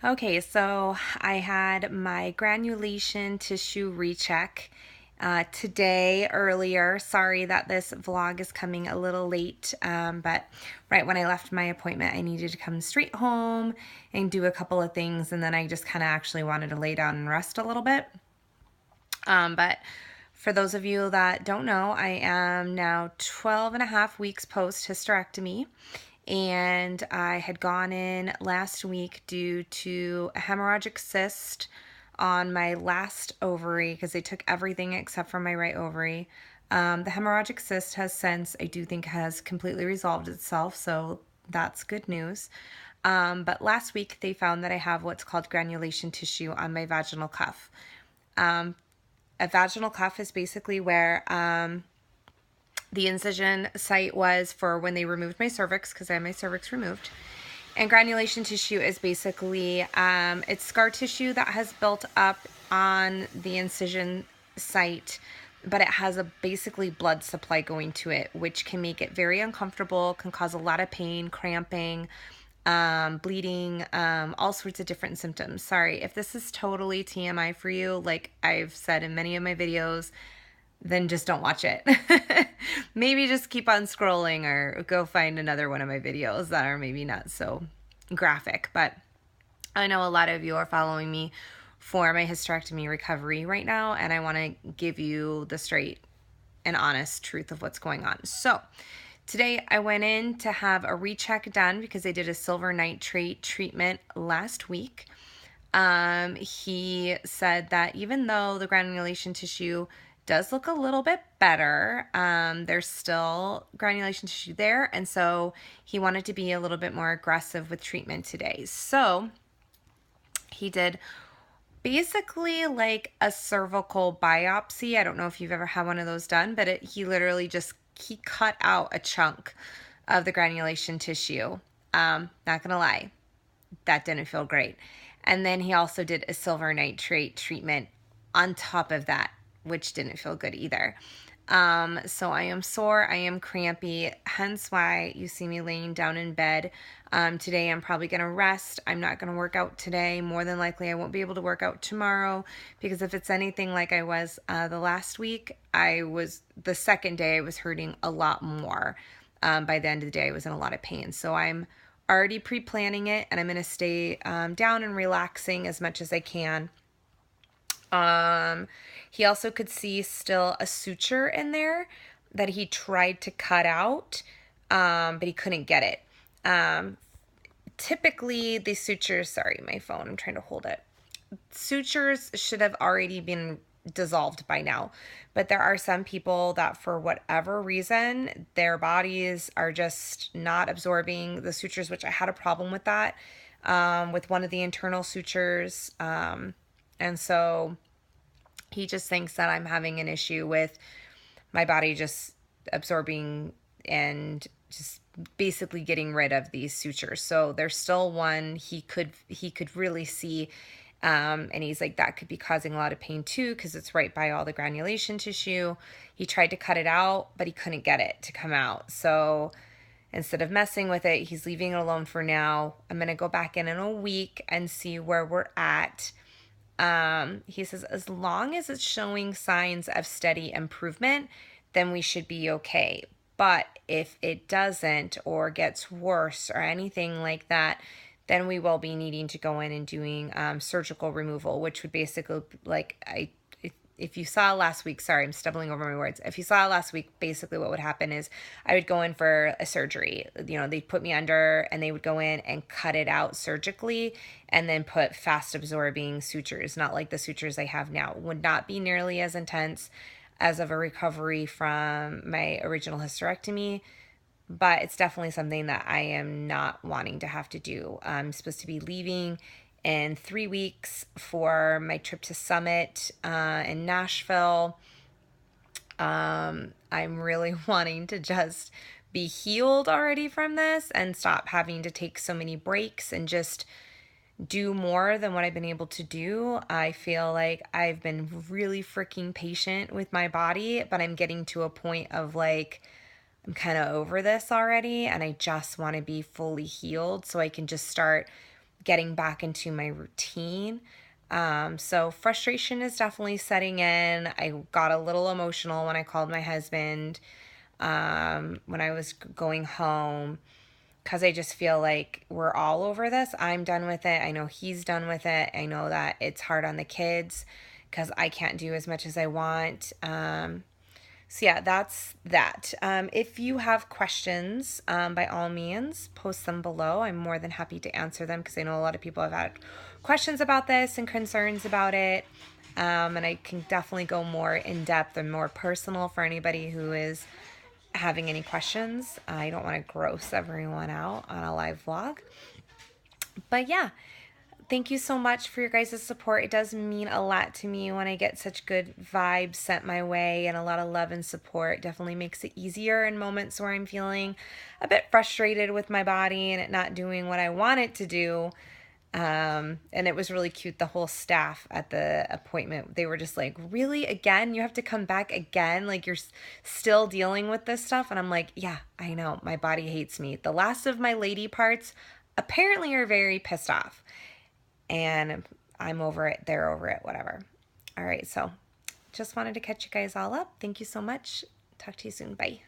Okay, so I had my granulation tissue recheck today earlier. Sorry that this vlog is coming a little late, but right when I left my appointment, I needed to come straight home and do a couple of things, and then I just kind of actually wanted to lay down and rest a little bit. But for those of you that don't know, I am now 12 and a half weeks post hysterectomy. And I had gone in last week due to a hemorrhagic cyst on my last ovary because they took everything except for my right ovary. The hemorrhagic cyst has since, I do think, has completely resolved itself, so that's good news. But last week they found that I have what's called granulation tissue on my vaginal cuff. A vaginal cuff is basically where the incision site was for when they removed my cervix, because I had my cervix removed. And granulation tissue is basically, it's scar tissue that has built up on the incision site, but it has a basically blood supply going to it, which can make it very uncomfortable, can cause a lot of pain, cramping, bleeding, all sorts of different symptoms. Sorry, if this is totally TMI for you, like I've said in many of my videos, then just don't watch it. Maybe just keep on scrolling or go find another one of my videos that are maybe not so graphic. But I know a lot of you are following me for my hysterectomy recovery right now, and I want to give you the straight and honest truth of what's going on. So today I went in to have a recheck done because I did a silver nitrate treatment last week. He said that even though the granulation tissue does look a little bit better, there's still granulation tissue there, and so he wanted to be a little bit more aggressive with treatment today. So he did basically like a cervical biopsy. I don't know if you've ever had one of those done, but he literally he cut out a chunk of the granulation tissue. Not gonna lie, that didn't feel great. And then he also did a silver nitrate treatment on top of that, which didn't feel good either. So I am sore, I am crampy, hence why you see me laying down in bed. Today I'm probably going to rest. I'm not going to work out today. More than likely I won't be able to work out tomorrow, because if it's anything like I was the last week, the second day I was hurting a lot more. By the end of the day I was in a lot of pain. So I'm already pre-planning it, and I'm going to stay down and relaxing as much as I can. He also could see still a suture in there that he tried to cut out, but he couldn't get it. Typically the sutures, sorry, my phone, I'm trying to hold it. Sutures should have already been dissolved by now, but there are some people that for whatever reason, their bodies are just not absorbing the sutures, which I had a problem with that, with one of the internal sutures. And so he just thinks that I'm having an issue with my body just absorbing and just basically getting rid of these sutures. So there's still one he could really see, and he's like, that could be causing a lot of pain too, because it's right by all the granulation tissue. He tried to cut it out, but he couldn't get it to come out. So instead of messing with it, he's leaving it alone for now. I'm going to go back in a week and see where we're at. He says, as long as it's showing signs of steady improvement, then we should be okay. But if it doesn't, or gets worse or anything like that, then we will be needing to go in and doing surgical removal, which would basically, like, if you saw last week, sorry, I'm stumbling over my words. If you saw last week, basically what would happen is I would go in for a surgery. They'd put me under and they would go in and cut it out surgically and then put fast absorbing sutures, not like the sutures I have now. Would not be nearly as intense as of a recovery from my original hysterectomy, but it's definitely something that I am not wanting to have to do. I'm supposed to be leaving in 3 weeks for my trip to Summit in Nashville. I'm really wanting to just be healed already from this and stop having to take so many breaks and just do more than what I've been able to do. I feel like I've been really freaking patient with my body, but I'm getting to a point of like, I'm kind of over this already, and I just want to be fully healed so I can just start getting back into my routine. So frustration is definitely setting in. I got a little emotional when I called my husband when I was going home, because I just feel like we're all over this. I'm done with it. I know he's done with it. I know that it's hard on the kids because I can't do as much as I want. So yeah, that's that. If you have questions, by all means, post them below. I'm more than happy to answer them because I know a lot of people have had questions about this and concerns about it. And I can definitely go more in depth and more personal for anybody who is having any questions. I don't want to gross everyone out on a live vlog. But yeah, thank you so much for your guys' support. It does mean a lot to me when I get such good vibes sent my way and a lot of love and support. It definitely makes it easier in moments where I'm feeling a bit frustrated with my body and it not doing what I want it to do. And it was really cute. The whole staff at the appointment, they were just like, really, again, you have to come back again? Like, you're still dealing with this stuff? And I'm like, yeah, I know. My body hates me. The last of my lady parts apparently are very pissed off. And I'm over it. They're over it. Whatever. All right. So just wanted to catch you guys all up. Thank you so much. Talk to you soon. Bye.